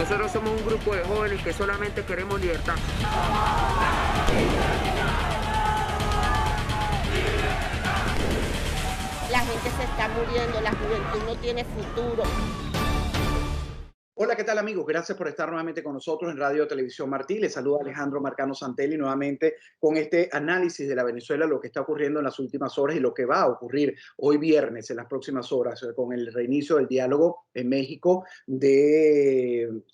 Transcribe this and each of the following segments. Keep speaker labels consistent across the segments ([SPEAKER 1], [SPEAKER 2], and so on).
[SPEAKER 1] Nosotros somos un grupo de jóvenes que solamente queremos libertad.
[SPEAKER 2] La gente se está muriendo, la juventud no tiene futuro.
[SPEAKER 3] Hola, ¿qué tal amigos? Gracias por estar nuevamente con nosotros en Radio Televisión Martí. Les saluda Alejandro Marcano Santelli nuevamente con este análisis de la Venezuela, lo que está ocurriendo en las últimas horas y lo que va a ocurrir hoy viernes en las próximas horas con el reinicio del diálogo en México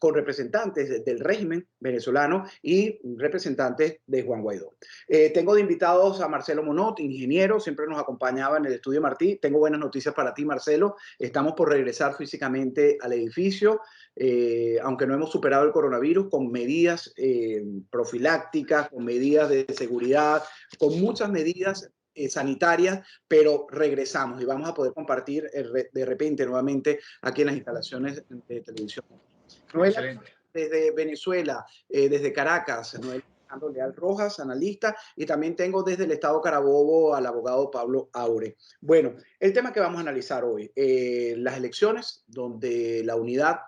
[SPEAKER 3] con representantes del régimen venezolano y representantes de Juan Guaidó. Tengo de invitados a Marcelo Monot, ingeniero, siempre nos acompañaba en el estudio Martí. Tengo buenas noticias para ti, Marcelo. Estamos por regresar físicamente al edificio. Aunque no hemos superado el coronavirus, con medidas profilácticas, con medidas de seguridad, con muchas medidas sanitarias, pero regresamos y vamos a poder compartir de repente nuevamente aquí en las instalaciones de televisión. Noel, desde Venezuela, desde Caracas, Noel Alejandro Leal Rojas, analista, y también tengo desde el Estado Carabobo al abogado Pablo Aure. Bueno, el tema que vamos a analizar hoy, las elecciones donde la unidad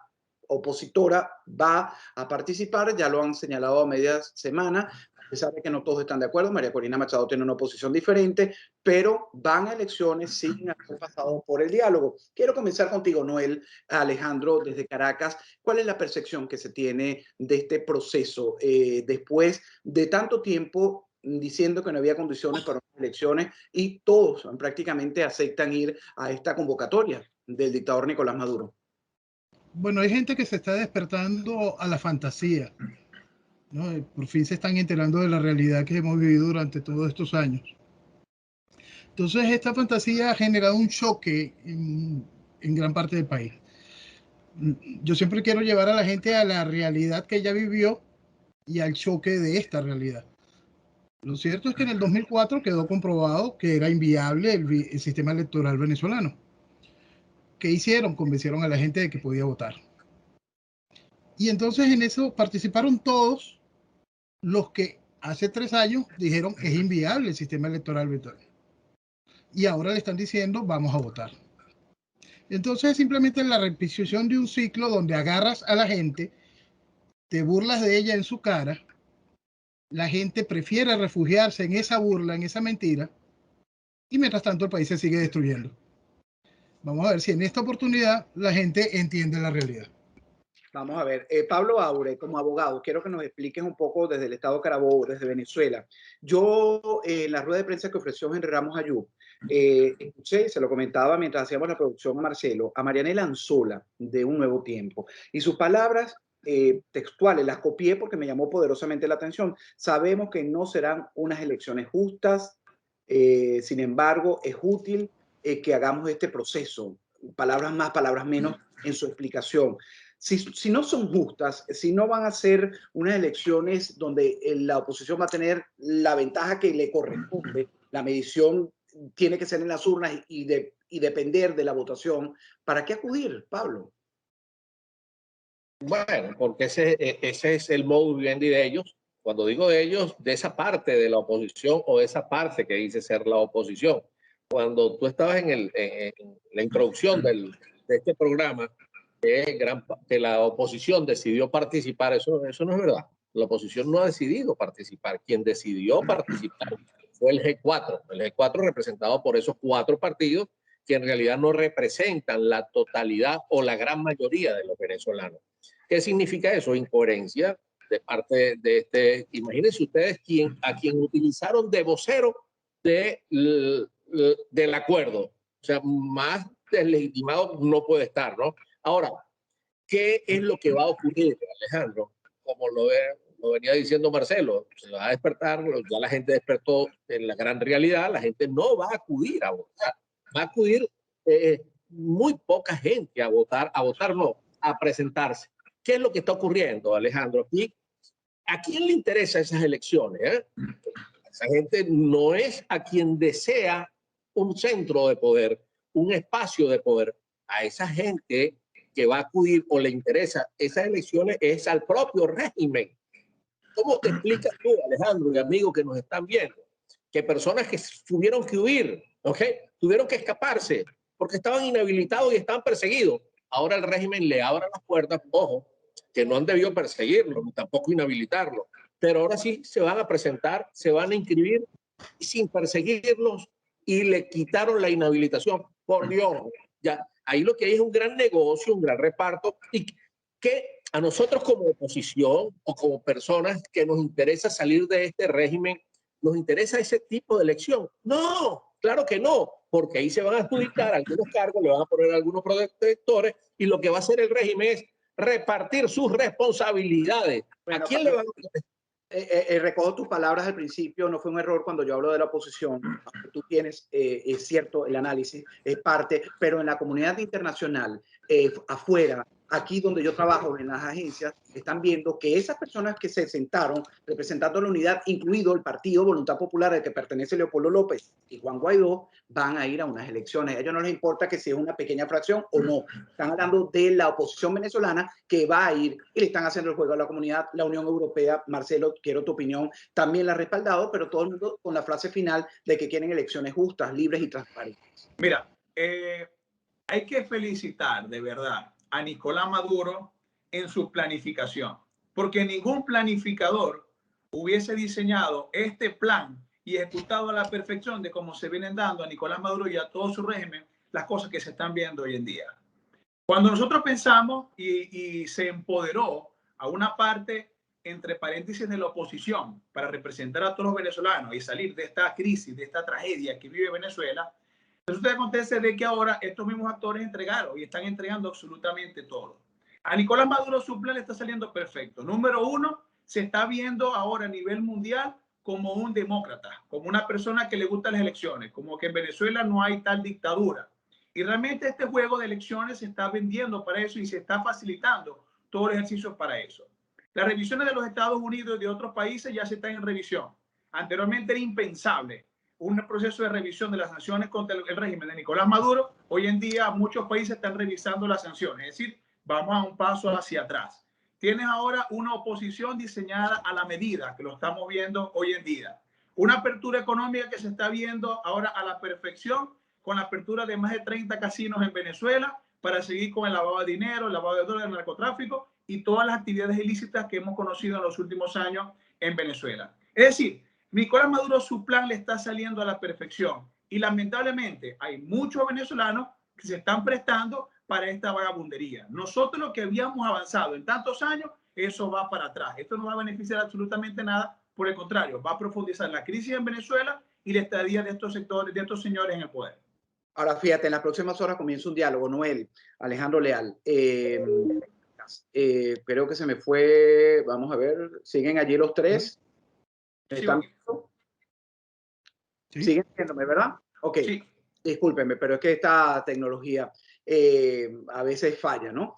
[SPEAKER 3] opositora va a participar, ya lo han señalado a media semana, a pesar de que no todos están de acuerdo. María Corina Machado tiene una posición diferente, pero van a elecciones sin haber pasado por el diálogo. Quiero comenzar contigo, Noel Alejandro, desde Caracas. ¿Cuál es la percepción que se tiene de este proceso después de tanto tiempo diciendo que no había condiciones para unas elecciones y todos prácticamente aceptan ir a esta convocatoria del dictador Nicolás Maduro?
[SPEAKER 4] Bueno, hay gente que se está despertando a la fantasía, ¿no? Por fin se están enterando de la realidad que hemos vivido durante todos estos años. Entonces, esta fantasía ha generado un choque en gran parte del país. Yo siempre quiero llevar a la gente a la realidad que ella vivió y al choque de esta realidad. Lo cierto es que en el 2004 quedó comprobado que era inviable el sistema electoral venezolano. ¿Qué hicieron? Convencieron a la gente de que podía votar. Y entonces en eso participaron todos los que hace 3 años dijeron que es inviable el sistema electoral venezolano. Y ahora le están diciendo vamos a votar. Entonces es simplemente la repetición de un ciclo donde agarras a la gente, te burlas de ella en su cara, la gente prefiere refugiarse en esa burla, en esa mentira, y mientras tanto el país se sigue destruyendo. Vamos a ver si en esta oportunidad la gente entiende la realidad.
[SPEAKER 3] Vamos a ver, Pablo Aure, como abogado, quiero que nos expliques un poco desde el Estado Carabobo, desde Venezuela. Yo, en la rueda de prensa que ofreció Henry Ramos Ayub, escuché, se lo comentaba mientras hacíamos la producción a Marcelo, a Marianela Anzola, de Un Nuevo Tiempo, y sus palabras textuales, las copié porque me llamó poderosamente la atención. Sabemos que no serán unas elecciones justas, sin embargo, es útil que hagamos este proceso, palabras más, palabras menos, en su explicación. Si no son justas, si no van a ser unas elecciones donde la oposición va a tener la ventaja que le corresponde, la medición tiene que ser en las urnas y depender de la votación, ¿para qué acudir, Pablo?
[SPEAKER 5] Bueno, porque ese es el modus vivendi de ellos. Cuando digo de ellos, de esa parte de la oposición o de esa parte que dice ser la oposición. Cuando tú estabas en la introducción de este programa, que la oposición decidió participar, eso no es verdad. La oposición no ha decidido participar. Quien decidió participar fue el G4. El G4 representado por esos 4 partidos que en realidad no representan la totalidad o la gran mayoría de los venezolanos. ¿Qué significa eso? Incoherencia de parte de este. Imagínense ustedes a quien utilizaron de vocero del acuerdo. O sea, más deslegitimado no puede estar, ¿no? Ahora, ¿qué es lo que va a ocurrir, Alejandro? Como lo venía diciendo Marcelo, se va a despertar, ya la gente despertó en la gran realidad, la gente no va a acudir a votar, va a acudir muy poca gente a votar no, a presentarse. ¿Qué es lo que está ocurriendo, Alejandro? ¿A quién le interesan esas elecciones? Esa gente no es a quien desea un centro de poder, un espacio de poder. A esa gente que va a acudir o le interesa esas elecciones es al propio régimen. ¿Cómo te explicas tú, Alejandro y amigos que nos están viendo, que personas que tuvieron que huir, tuvieron que escaparse porque estaban inhabilitados y estaban perseguidos, ahora el régimen le abre las puertas, ojo, que no han debido perseguirlo, ni tampoco inhabilitarlo. Pero ahora sí se van a presentar, se van a inscribir sin perseguirlos y le quitaron la inhabilitación. Por Dios, ya, ahí lo que hay es un gran negocio, un gran reparto, y que a nosotros como oposición o como personas que nos interesa salir de este régimen, ¿nos interesa ese tipo de elección? No, claro que no, porque ahí se van a adjudicar algunos cargos, le van a poner algunos protectores y lo que va a hacer el régimen es repartir sus responsabilidades. ¿A quién le van a protestar?
[SPEAKER 3] Recojo tus palabras al principio, no fue un error cuando yo hablo de la oposición. Tú tienes, es cierto, el análisis es parte, pero en la comunidad internacional, afuera, aquí donde yo trabajo en las agencias, están viendo que esas personas que se sentaron representando la unidad, incluido el Partido Voluntad Popular al que pertenece Leopoldo López y Juan Guaidó, van a ir a unas elecciones. A ellos no les importa que sea una pequeña fracción o no. Están hablando de la oposición venezolana que va a ir y le están haciendo el juego a la comunidad. La Unión Europea, Marcelo, quiero tu opinión, también la ha respaldado, pero todo el mundo con la frase final de que quieren elecciones justas, libres y transparentes.
[SPEAKER 6] Mira, hay que felicitar de verdad a Nicolás Maduro en su planificación, porque ningún planificador hubiese diseñado este plan y ejecutado a la perfección de cómo se vienen dando a Nicolás Maduro y a todo su régimen las cosas que se están viendo hoy en día. Cuando nosotros pensamos y se empoderó a una parte, entre paréntesis, de la oposición para representar a todos los venezolanos y salir de esta crisis, de esta tragedia que vive Venezuela, resulta que acontece de que ahora estos mismos actores entregaron y están entregando absolutamente todo. A Nicolás Maduro su plan le está saliendo perfecto. Número uno, se está viendo ahora a nivel mundial como un demócrata, como una persona que le gustan las elecciones, como que en Venezuela no hay tal dictadura. Y realmente este juego de elecciones se está vendiendo para eso y se está facilitando todo el ejercicio para eso. Las revisiones de los Estados Unidos y de otros países ya se están en revisión. Anteriormente era impensable un proceso de revisión de las sanciones contra el régimen de Nicolás Maduro. Hoy en día muchos países están revisando las sanciones, es decir, vamos a un paso hacia atrás. Tienes ahora una oposición diseñada a la medida, que lo estamos viendo hoy en día. Una apertura económica que se está viendo ahora a la perfección, con la apertura de más de 30 casinos en Venezuela para seguir con el lavado de dinero, el lavado de dólares, el narcotráfico y todas las actividades ilícitas que hemos conocido en los últimos años en Venezuela. Es decir, Nicolás Maduro su plan le está saliendo a la perfección y lamentablemente hay muchos venezolanos que se están prestando para esta vagabundería. Nosotros lo que habíamos avanzado en tantos años, eso va para atrás. Esto no va a beneficiar absolutamente nada, por el contrario, va a profundizar la crisis en Venezuela y la estadía de estos sectores, de estos señores en el poder.
[SPEAKER 3] Ahora, fíjate, en las próximas horas comienza un diálogo. Noel, Alejandro Leal. Creo que se me fue, vamos a ver, ¿siguen allí los tres? ¿Están viendo?
[SPEAKER 4] Sí.
[SPEAKER 3] ¿Siguen viéndome, verdad? Ok,
[SPEAKER 6] Sí.
[SPEAKER 3] Discúlpenme, pero es que esta tecnología a veces falla, ¿no?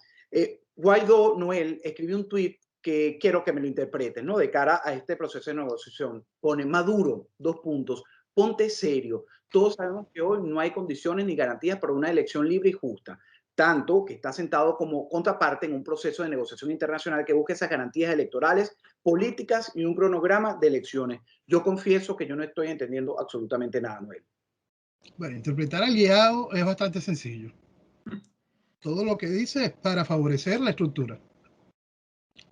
[SPEAKER 3] Guaidó, Noel, escribió un tuit que quiero que me lo interpreten, ¿no? De cara a este proceso de negociación. Pone Maduro, dos puntos, ponte serio. Todos sabemos que hoy no hay condiciones ni garantías para una elección libre y justa, tanto que está sentado como contraparte en un proceso de negociación internacional que busque esas garantías electorales, políticas y un cronograma de elecciones. Yo confieso que yo no estoy entendiendo absolutamente nada, Noel.
[SPEAKER 4] Bueno, interpretar al guiado es bastante sencillo. Todo lo que dice es para favorecer la estructura.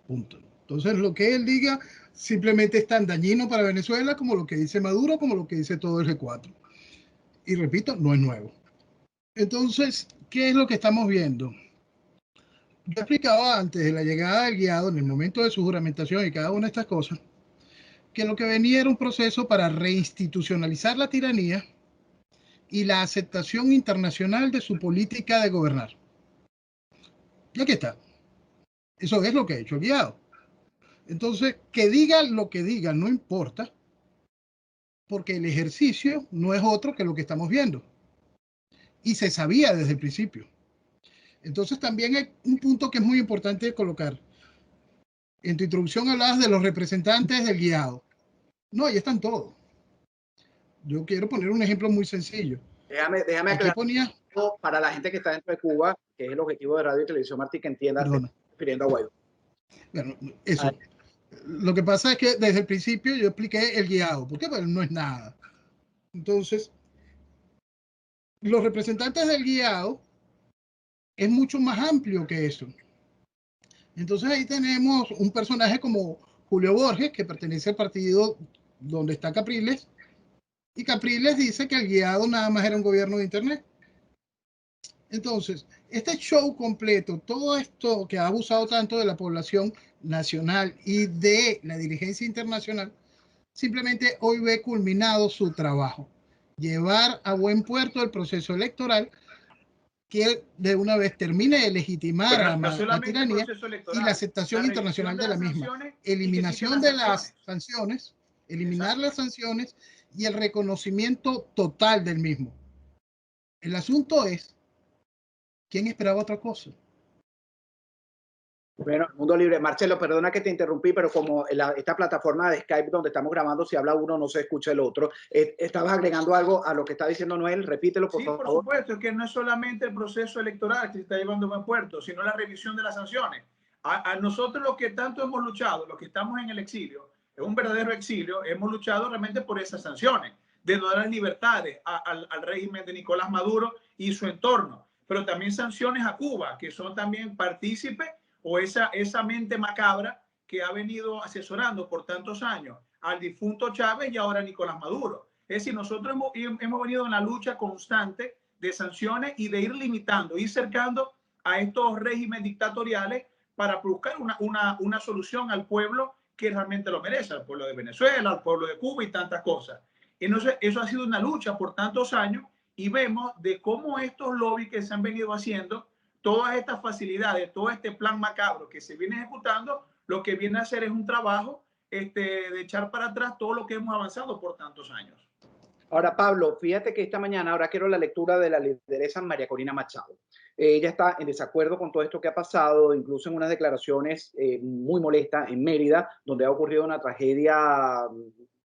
[SPEAKER 4] Punto. Entonces, lo que él diga simplemente es tan dañino para Venezuela como lo que dice Maduro, como lo que dice todo el G4. Y repito, no es nuevo. Entonces, ¿qué es lo que estamos viendo? Yo explicaba antes de la llegada del guiado, en el momento de su juramentación y cada una de estas cosas, que lo que venía era un proceso para reinstitucionalizar la tiranía y la aceptación internacional de su política de gobernar. Y aquí está. Eso es lo que ha hecho el guiado. Entonces, que diga lo que diga no importa, porque el ejercicio no es otro que lo que estamos viendo. Y se sabía desde el principio. Entonces, también hay un punto que es muy importante colocar. En tu introducción hablabas de los representantes del guiado. No, ahí están todos. Yo quiero poner un ejemplo muy sencillo.
[SPEAKER 3] Déjame aclarar para la gente que está dentro de Cuba, que es el objetivo de Radio y Televisión Martí, que entienda, se está refiriendo a Guaidó.
[SPEAKER 4] Bueno, eso. Lo que pasa es que desde el principio yo expliqué el guiado, porque bueno, no es nada. Entonces, los representantes del guiado es mucho más amplio que eso. Entonces ahí tenemos un personaje como Julio Borges, que pertenece al partido donde está Capriles, y Capriles dice que el guiado nada más era un gobierno de Internet. Entonces, este show completo, todo esto que ha abusado tanto de la población nacional y de la dirigencia internacional, simplemente hoy ve culminado su trabajo. Llevar a buen puerto el proceso electoral que de una vez termine de legitimar a la tiranía y la aceptación internacional de la misma. Eliminación de las sanciones, eliminar las sanciones y el reconocimiento total del mismo. El asunto es, ¿quién esperaba otra cosa?
[SPEAKER 3] Bueno, Mundo Libre. Marcelo, perdona que te interrumpí, pero como esta plataforma de Skype donde estamos grabando, si habla uno no se escucha el otro. ¿Estabas agregando algo a lo que está diciendo Noel? Repítelo, por favor.
[SPEAKER 6] Sí, por supuesto, es que no es solamente el proceso electoral que se está llevando a buen puerto, sino la revisión de las sanciones. A nosotros los que tanto hemos luchado, los que estamos en el exilio, es un verdadero exilio, hemos luchado realmente por esas sanciones, de no dar libertades al régimen de Nicolás Maduro y su entorno, pero también sanciones a Cuba, que son también partícipes, o esa mente macabra que ha venido asesorando por tantos años al difunto Chávez y ahora a Nicolás Maduro. Es decir, nosotros hemos venido en la lucha constante de sanciones y de ir limitando, ir cercando a estos regímenes dictatoriales para buscar una solución al pueblo que realmente lo merece, al pueblo de Venezuela, al pueblo de Cuba y tantas cosas. Entonces, eso ha sido una lucha por tantos años y vemos de cómo estos lobbies que se han venido haciendo, todas estas facilidades, todo este plan macabro que se viene ejecutando, lo que viene a hacer es un trabajo de echar para atrás todo lo que hemos avanzado por tantos años.
[SPEAKER 3] Ahora, Pablo, fíjate que esta mañana, ahora quiero la lectura de la lideresa María Corina Machado. Ella está en desacuerdo con todo esto que ha pasado, incluso en unas declaraciones muy molestas en Mérida, donde ha ocurrido una tragedia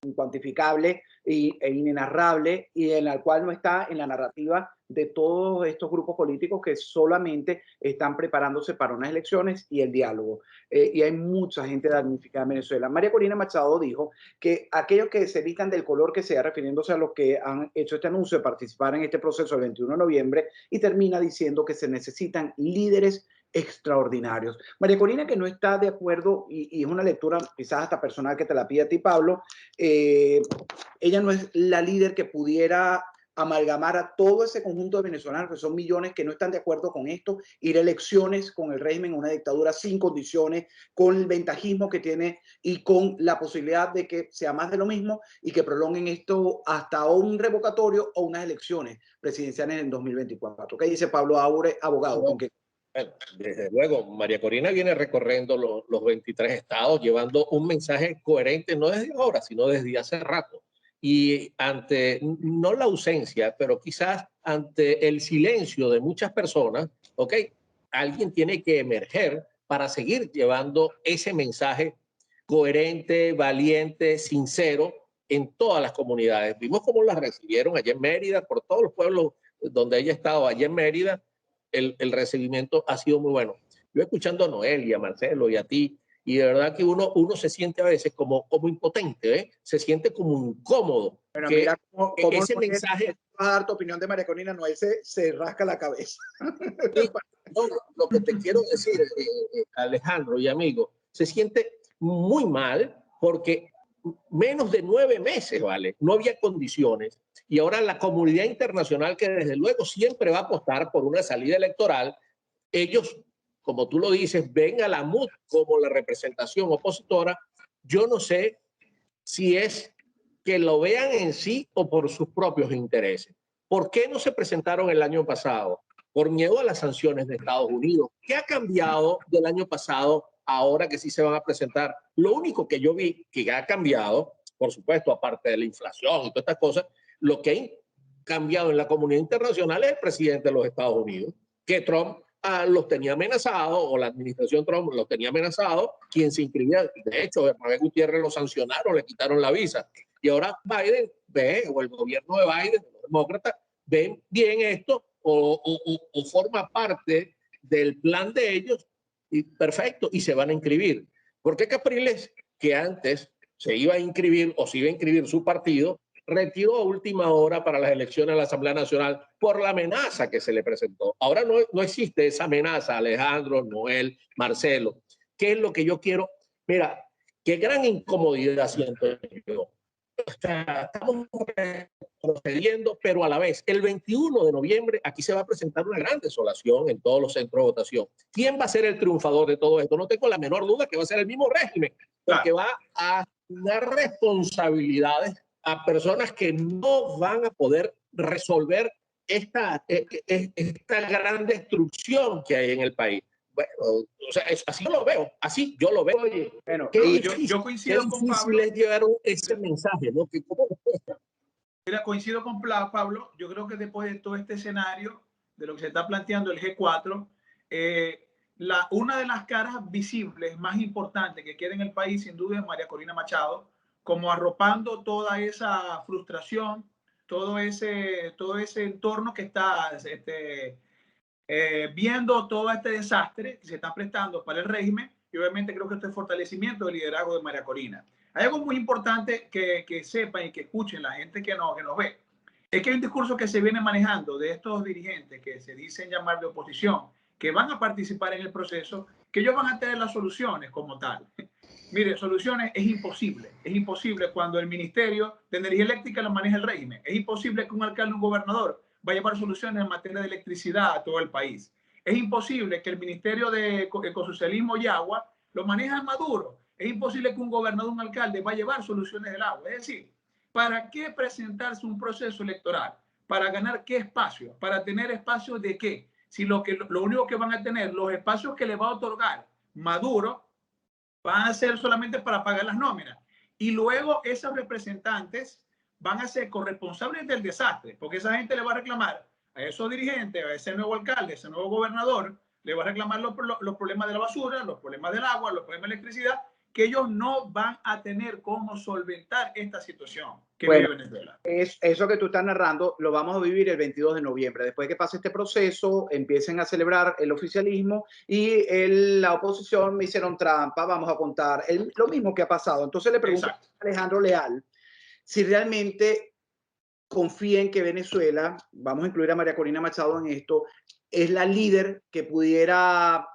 [SPEAKER 3] incuantificable e inenarrable, y en la cual no está en la narrativa de todos estos grupos políticos que solamente están preparándose para unas elecciones y el diálogo. Y hay mucha gente damnificada en Venezuela. María Corina Machado dijo que aquellos que se vistan del color que sea, refiriéndose a los que han hecho este anuncio de participar en este proceso el 21 de noviembre, y termina diciendo que se necesitan líderes extraordinarios. María Corina, que no está de acuerdo, y es una lectura quizás hasta personal que te la pide a ti, Pablo, ella no es la líder que pudiera amalgamar a todo ese conjunto de venezolanos, que son millones que no están de acuerdo con esto, ir a elecciones con el régimen, una dictadura sin condiciones, con el ventajismo que tiene y con la posibilidad de que sea más de lo mismo y que prolonguen esto hasta un revocatorio o unas elecciones presidenciales en 2024. ¿Qué dice Pablo Aure, abogado?
[SPEAKER 5] Bueno, desde luego, María Corina viene recorriendo los 23 estados, llevando un mensaje coherente, no desde ahora, sino desde hace rato. Y ante, no la ausencia, pero quizás ante el silencio de muchas personas, ¿ok? Alguien tiene que emerger para seguir llevando ese mensaje coherente, valiente, sincero en todas las comunidades. Vimos cómo la recibieron allá en Mérida, por todos los pueblos donde ella estaba, allá en Mérida, el recibimiento ha sido muy bueno. Yo escuchando a Noel y a Marcelo y a ti, y de verdad que uno se siente a veces como impotente, ¿eh? Se siente como incómodo.
[SPEAKER 3] Bueno,
[SPEAKER 5] que
[SPEAKER 3] mira cómo
[SPEAKER 5] ese mensaje...
[SPEAKER 3] Vas a dar tu opinión de María Corina, Noel se rasca la cabeza.
[SPEAKER 5] Sí, no, lo que te quiero decir, Alejandro y amigo, se siente muy mal porque menos de 9 meses, ¿vale? No había condiciones. Y ahora la comunidad internacional, que desde luego siempre va a apostar por una salida electoral, ellos, como tú lo dices, ven a la MUD como la representación opositora. Yo no sé si es que lo vean en sí o por sus propios intereses. ¿Por qué no se presentaron el año pasado? Por miedo a las sanciones de Estados Unidos. ¿Qué ha cambiado del año pasado ahora que sí se van a presentar? Lo único que yo vi que ha cambiado, por supuesto, aparte de la inflación y todas estas cosas, lo que ha cambiado en la comunidad internacional es el presidente de los Estados Unidos, que Trump los tenía amenazados, o la administración Trump los tenía amenazados, quien se inscribía. De hecho, Bernabé Gutiérrez lo sancionaron, le quitaron la visa. Y ahora Biden ve, o el gobierno de Biden, los demócratas, ven bien esto o forma parte del plan de ellos, y perfecto, y se van a inscribir. ¿Por qué Capriles, que antes se iba a inscribir o se iba a inscribir su partido, retiró a última hora para las elecciones a la Asamblea Nacional por la amenaza que se le presentó. Ahora no existe esa amenaza, Alejandro, Noel, Marcelo. ¿Qué es lo que yo quiero? Mira, qué gran incomodidad siento yo. O sea, estamos procediendo, pero a la vez, el 21 de noviembre aquí se va a presentar una gran desolación en todos los centros de votación. ¿Quién va a ser el triunfador de todo esto? No tengo la menor duda que va a ser el mismo régimen, porque va a dar responsabilidades a personas que no van a poder resolver esta gran destrucción que hay en el país. Bueno, o sea, así yo lo veo, así yo lo veo. Oye,
[SPEAKER 3] bueno,
[SPEAKER 6] yo coincido con Pablo.
[SPEAKER 5] Es llevar ese mensaje, ¿no? Que cómo
[SPEAKER 6] Mira, coincido con Pablo. Yo creo que después de todo este escenario, de lo que se está planteando el G4, una de las caras visibles más importantes que queda en el país, sin duda, es María Corina Machado, como arropando toda esa frustración, todo ese entorno que está viendo todo este desastre que se está prestando para el régimen, y obviamente creo que este fortalecimiento del liderazgo de María Corina. Hay algo muy importante que sepan y que escuchen la gente que nos ve. Es que hay un discurso que se viene manejando de estos dirigentes que se dicen llamar de oposición, que van a participar en el proceso, que ellos van a tener las soluciones como tal. Mire, soluciones es imposible cuando el Ministerio de Energía Eléctrica lo maneja el régimen. Es imposible que un alcalde o un gobernador va a llevar soluciones en materia de electricidad a todo el país. Es imposible que el Ministerio de Ecosocialismo y Agua lo maneja Maduro. Es imposible que un gobernador o un alcalde va a llevar soluciones del agua. Es decir, ¿para qué presentarse un proceso electoral? ¿Para ganar qué espacio? ¿Para tener espacios de qué? Si lo único que van a tener, los espacios que le va a otorgar Maduro, van a ser solamente para pagar las nóminas. Y luego esos representantes van a ser corresponsables del desastre, porque esa gente le va a reclamar a esos dirigentes, a ese nuevo alcalde, a ese nuevo gobernador, le va a reclamar los problemas de la basura, los problemas del agua, los problemas de electricidad, que ellos no van a tener cómo solventar esta situación que vive Venezuela.
[SPEAKER 3] Eso que tú estás narrando lo vamos a vivir el 22 de noviembre. Después que pase este proceso, empiecen a celebrar el oficialismo y la oposición me hicieron trampa, vamos a contar lo mismo que ha pasado. Entonces le pregunto a Alejandro Leal si realmente confía en que Venezuela, vamos a incluir a María Corina Machado en esto, es la líder que pudiera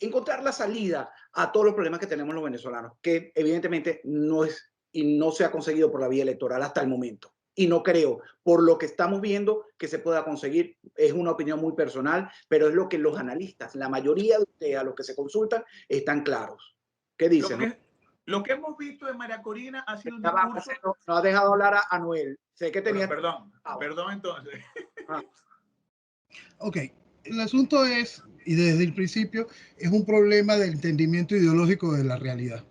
[SPEAKER 3] encontrar la salida a todos los problemas que tenemos los venezolanos, que evidentemente no es y no se ha conseguido por la vía electoral hasta el momento. Y no creo, por lo que estamos viendo, que se pueda conseguir. Es una opinión muy personal, pero es lo que los analistas, la mayoría de ustedes a los que se consultan, están claros. ¿Qué dicen?
[SPEAKER 6] Lo que hemos visto de María Corina ha sido un discurso...
[SPEAKER 3] No ha dejado hablar a Noel. Sé que tenía...
[SPEAKER 6] Perdón entonces.
[SPEAKER 4] Ok, el asunto es, y desde el principio, es un problema del entendimiento ideológico de la realidad.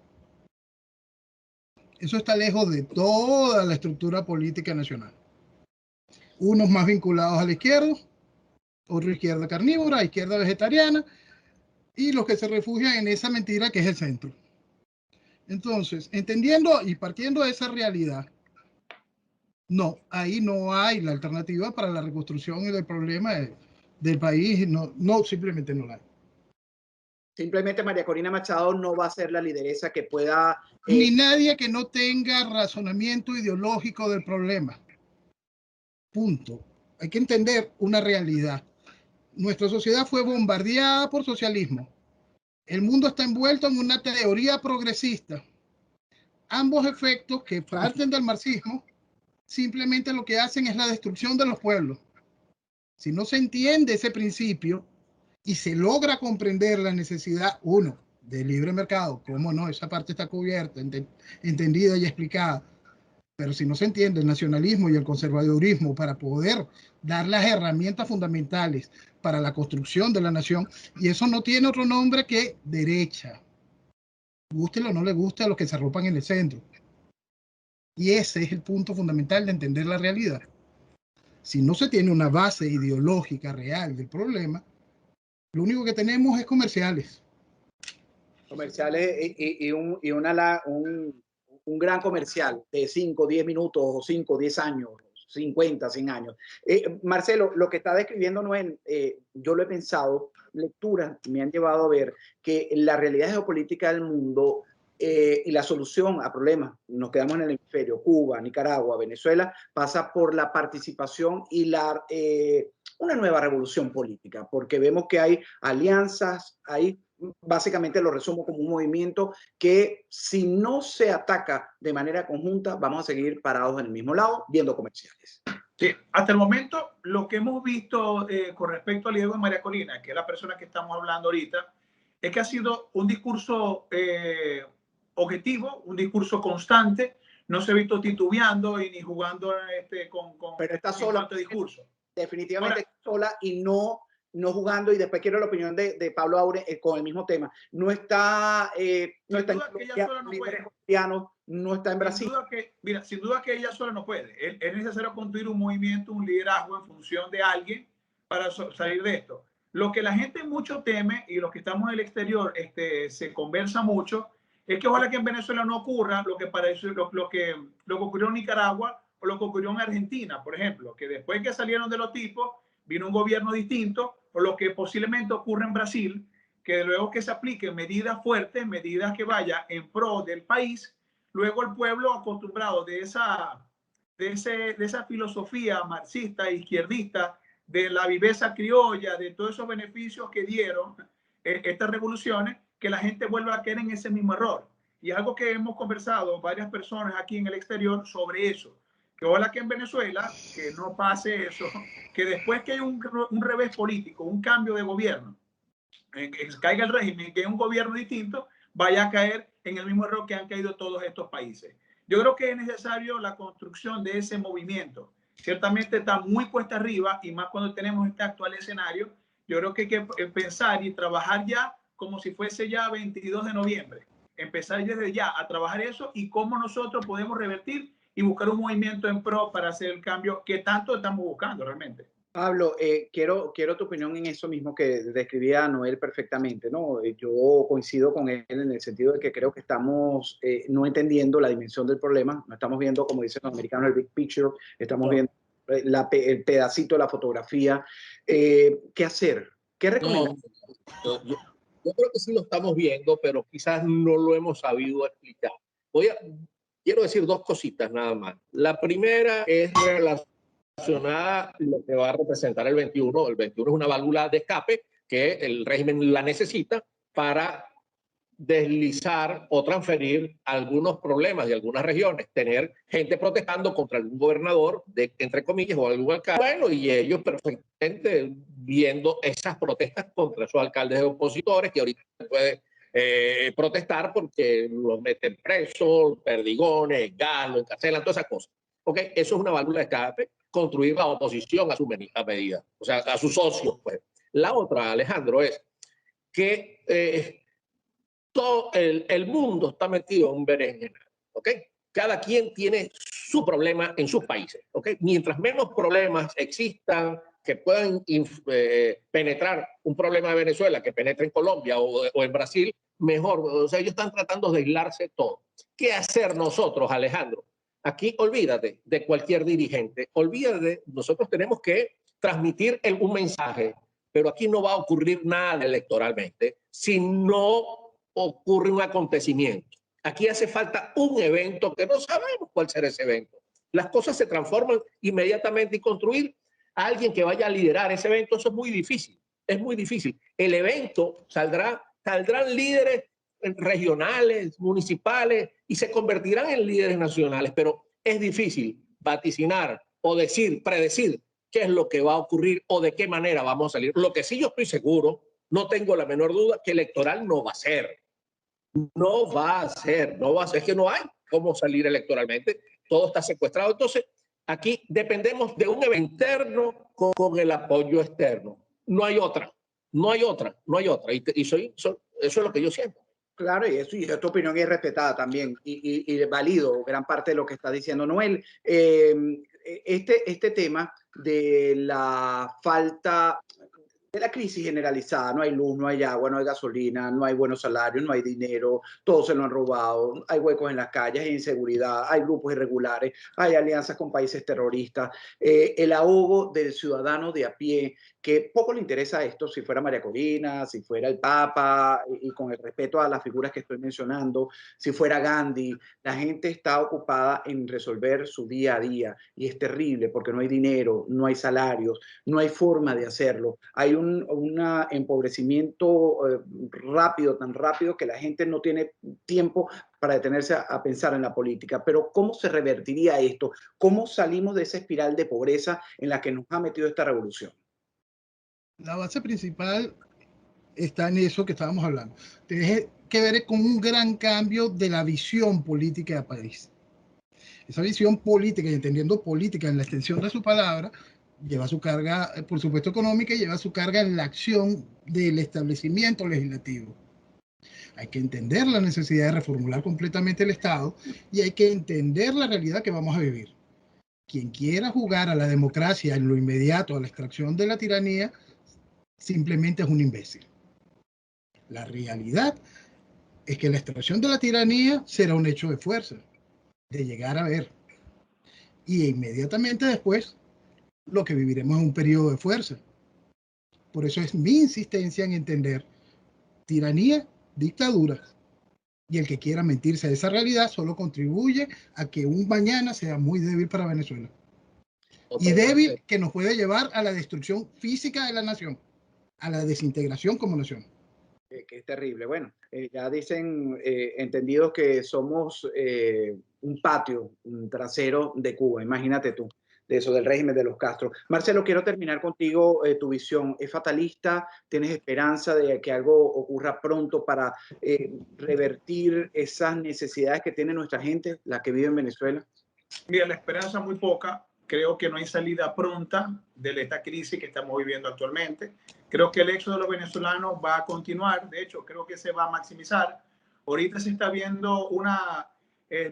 [SPEAKER 4] Eso está lejos de toda la estructura política nacional. Unos más vinculados a la izquierda, otros izquierda carnívora, izquierda vegetariana, y los que se refugian en esa mentira que es el centro. Entonces, entendiendo y partiendo de esa realidad, no, ahí no hay la alternativa para la reconstrucción del problema del país, no, simplemente no la hay.
[SPEAKER 3] Simplemente María Corina Machado no va a ser la lideresa que pueda...
[SPEAKER 4] Ni nadie que no tenga razonamiento ideológico del problema. Punto. Hay que entender una realidad. Nuestra sociedad fue bombardeada por socialismo. El mundo está envuelto en una teoría progresista. Ambos efectos que parten del marxismo simplemente lo que hacen es la destrucción de los pueblos. Si no se entiende ese principio y se logra comprender la necesidad, uno, del libre mercado, cómo no, esa parte está cubierta, entendida y explicada, pero si no se entiende el nacionalismo y el conservadurismo para poder dar las herramientas fundamentales para la construcción de la nación, y eso no tiene otro nombre que derecha, gústele o no le guste a los que se arropan en el centro. Y ese es el punto fundamental de entender la realidad. Si no se tiene una base ideológica real del problema, lo único que tenemos es comerciales.
[SPEAKER 3] Comerciales y un gran comercial de 5, 10 minutos, o 5, 10 años, 50, 100 años. Marcelo, lo que está describiendo Noel, yo lo he pensado, lecturas me han llevado a ver que la realidad geopolítica del mundo y la solución a problemas, nos quedamos en el hemisferio, Cuba, Nicaragua, Venezuela, pasa por la participación y una nueva revolución política, porque vemos que hay alianzas, hay básicamente lo resumo como un movimiento que si no se ataca de manera conjunta, vamos a seguir parados en el mismo lado viendo comerciales.
[SPEAKER 6] Sí, hasta el momento lo que hemos visto con respecto al liderazgo de María Corina, que es la persona que estamos hablando ahorita, es que ha sido un discurso objetivo, un discurso constante, no se ha visto titubeando y ni jugando
[SPEAKER 3] pero está sola,
[SPEAKER 6] discurso.
[SPEAKER 3] Definitivamente ahora, sola y no jugando, y después quiero la opinión de Pablo Aure con el mismo tema. No está en Colombia, no está en Brasil.
[SPEAKER 6] Sin duda que ella sola no puede. Es necesario construir un movimiento, un liderazgo en función de alguien para salir de esto. Lo que la gente mucho teme y los que estamos en el exterior se conversa mucho es que ojalá que en Venezuela no ocurra lo que ocurrió en Nicaragua o lo que ocurrió en Argentina, por ejemplo, que después que salieron de los tipos vino un gobierno distinto, o lo que posiblemente ocurre en Brasil, que luego que se apliquen medidas fuertes, medidas que vayan en pro del país, luego el pueblo acostumbrado de esa filosofía marxista e izquierdista, de la viveza criolla, de todos esos beneficios que dieron estas revoluciones, que la gente vuelva a caer en ese mismo error. Y algo que hemos conversado varias personas aquí en el exterior sobre eso, que ojalá que en Venezuela, que no pase eso, que después que hay un revés político, un cambio de gobierno, que caiga el régimen, que hay un gobierno distinto, vaya a caer en el mismo error que han caído todos estos países. Yo creo que es necesario la construcción de ese movimiento. Ciertamente está muy cuesta arriba, y más cuando tenemos este actual escenario. Yo creo que hay que pensar y trabajar ya como si fuese ya 22 de noviembre. Empezar desde ya a trabajar eso y cómo nosotros podemos revertir y buscar un movimiento en pro para hacer el cambio que tanto estamos buscando realmente.
[SPEAKER 3] Pablo, quiero tu opinión en eso mismo que describía Noel perfectamente, ¿no? Yo coincido con él en el sentido de que creo que estamos no entendiendo la dimensión del problema, no estamos viendo, como dicen los americanos, el big picture, estamos viendo el pedacito de la fotografía. ¿Qué hacer? ¿Qué recomiendas?
[SPEAKER 5] Yo creo que sí lo estamos viendo, pero quizás no lo hemos sabido explicar. Quiero decir dos cositas nada más. La primera es relacionada a lo que va a representar el 21. El 21 es una válvula de escape que el régimen la necesita para deslizar o transferir algunos problemas de algunas regiones, tener gente protestando contra algún gobernador, entre comillas, o algún alcalde, bueno, y ellos perfectamente viendo esas protestas contra esos alcaldes opositores que ahorita pueden protestar porque los meten presos, perdigones, gas, los encarcelan, todas esas cosas. Okay, eso es una válvula de escape, construir la oposición a su medida, o sea, a sus socios. Pues. La otra, Alejandro, es que todo el mundo está metido en un berenjenal, ¿ok? Cada quien tiene su problema en sus países, ¿ok? Mientras menos problemas existan que puedan penetrar un problema de Venezuela, que penetre en Colombia o en Brasil, mejor. O sea, ellos están tratando de aislarse todo. ¿Qué hacer nosotros, Alejandro? Aquí olvídate de cualquier dirigente, olvídate, nosotros tenemos que transmitir un mensaje, pero aquí no va a ocurrir nada electoralmente si no ocurre un acontecimiento. Aquí hace falta un evento que no sabemos cuál será ese evento. Las cosas se transforman inmediatamente y construir a alguien que vaya a liderar ese evento, eso es muy difícil. Es muy difícil. El evento saldrán líderes regionales, municipales y se convertirán en líderes nacionales, pero es difícil vaticinar o predecir qué es lo que va a ocurrir o de qué manera vamos a salir. Lo que sí yo estoy seguro, no tengo la menor duda, que electoral no va a ser. No va a ser, es que no hay cómo salir electoralmente, todo está secuestrado. Entonces, aquí dependemos de un evento interno con el apoyo externo. No hay otra. Y eso es lo que yo siento.
[SPEAKER 3] Claro, y tu opinión es respetada también y valido gran parte de lo que está diciendo Noel. Este tema de la falta la crisis generalizada, no hay luz, no hay agua, no hay gasolina, no hay buenos salarios, no hay dinero, todos se lo han robado, hay huecos en las calles, hay inseguridad, hay grupos irregulares, hay alianzas con países terroristas, el ahogo del ciudadano de a pie, que poco le interesa esto, si fuera María Corina, si fuera el Papa, y con el respeto a las figuras que estoy mencionando, si fuera Gandhi, la gente está ocupada en resolver su día a día y es terrible porque no hay dinero, no hay salarios, no hay forma de hacerlo. Hay un empobrecimiento rápido, tan rápido que la gente no tiene tiempo para detenerse a pensar en la política. Pero ¿cómo se revertiría esto? ¿Cómo salimos de esa espiral de pobreza en la que nos ha metido esta revolución?
[SPEAKER 4] La base principal está en eso que estábamos hablando. Tiene que ver con un gran cambio de la visión política del país. Esa visión política, y entendiendo política en la extensión de su palabra, lleva su carga, por supuesto, económica, y lleva su carga en la acción del establecimiento legislativo. Hay que entender la necesidad de reformular completamente el Estado y hay que entender la realidad que vamos a vivir. Quien quiera jugar a la democracia en lo inmediato, a la extracción de la tiranía, simplemente es un imbécil. La realidad es que la extracción de la tiranía será un hecho de fuerza, de llegar a ver. Y inmediatamente después, lo que viviremos es un periodo de fuerza. Por eso es mi insistencia en entender tiranía, dictadura. Y el que quiera mentirse a esa realidad solo contribuye a que un mañana sea muy débil para Venezuela. Y débil que nos puede llevar a la destrucción física de la nación, a la desintegración como nación.
[SPEAKER 3] Que es terrible. Bueno, ya dicen entendidos que somos un patio un trasero de Cuba, imagínate tú, de eso, del régimen de los Castro. Marcelo, quiero terminar contigo. Tu visión es fatalista, ¿tienes esperanza de que algo ocurra pronto para revertir esas necesidades que tiene nuestra gente, la que vive en Venezuela?
[SPEAKER 6] Mira, la esperanza muy poca. Creo que no hay salida pronta de esta crisis que estamos viviendo actualmente. Creo que el éxodo de los venezolanos va a continuar. De hecho, creo que se va a maximizar. Ahorita se está viendo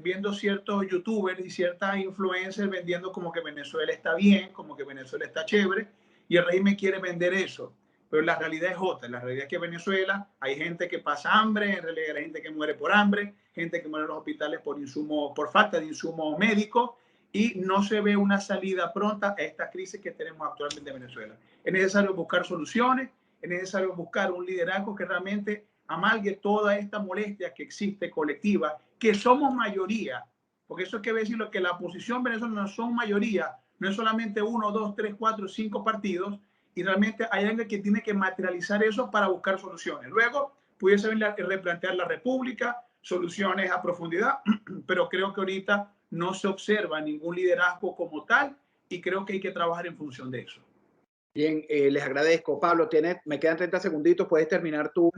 [SPEAKER 6] viendo ciertos youtubers y ciertas influencers vendiendo como que Venezuela está bien, como que Venezuela está chévere, y el régimen quiere vender eso. Pero la realidad es otra. La realidad es que en Venezuela hay gente que pasa hambre, en realidad hay gente que muere por hambre, gente que muere en los hospitales por falta de insumos médicos, y no se ve una salida pronta a esta crisis que tenemos actualmente en Venezuela. Es necesario buscar soluciones, es necesario buscar un liderazgo que realmente amalgue toda esta molestia que existe colectiva, que somos mayoría, porque eso hay que decirlo, que la oposición venezolana no son mayoría, no es solamente 1, 2, 3, 4, 5 partidos, y realmente hay alguien que tiene que materializar eso para buscar soluciones. Luego pudiese replantear la república, soluciones a profundidad, pero creo que ahorita no se observa ningún liderazgo como tal y creo que hay que trabajar en función de eso.
[SPEAKER 3] Bien, les agradezco. Pablo, me quedan 30 segunditos, puedes terminar tú.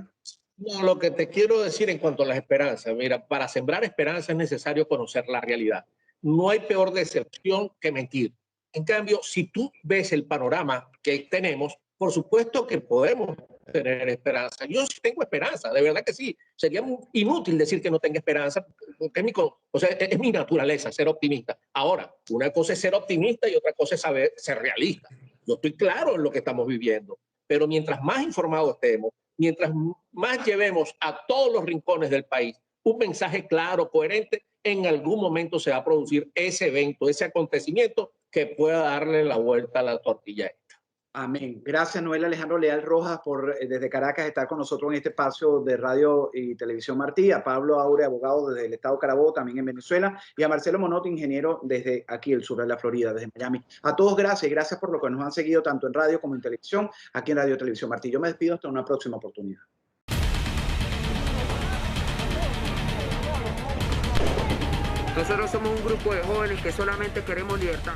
[SPEAKER 5] No, lo que te quiero decir en cuanto a las esperanzas, mira, para sembrar esperanza es necesario conocer la realidad. No hay peor decepción que mentir. En cambio, si tú ves el panorama que tenemos, por supuesto que podemos tener esperanza. Yo sí tengo esperanza, de verdad que sí. Sería inútil decir que no tengo esperanza, porque es mi naturaleza ser optimista. Ahora, una cosa es ser optimista y otra cosa es ser realista. Yo estoy claro en lo que estamos viviendo, pero mientras más informados estemos, mientras más llevemos a todos los rincones del país un mensaje claro, coherente, en algún momento se va a producir ese evento, ese acontecimiento que pueda darle la vuelta a la tortilla.
[SPEAKER 3] Amén. Gracias, Noel Alejandro Leal Rojas, por desde Caracas estar con nosotros en este espacio de Radio y Televisión Martí, a Pablo Aure, abogado desde el estado Carabobo, también en Venezuela, y a Marcelo Monotti, ingeniero desde aquí, el sur de la Florida, desde Miami. A todos gracias y gracias por lo que nos han seguido tanto en radio como en televisión, aquí en Radio y Televisión Martí. Yo me despido hasta una próxima oportunidad.
[SPEAKER 1] Nosotros somos un grupo de jóvenes que solamente queremos libertad.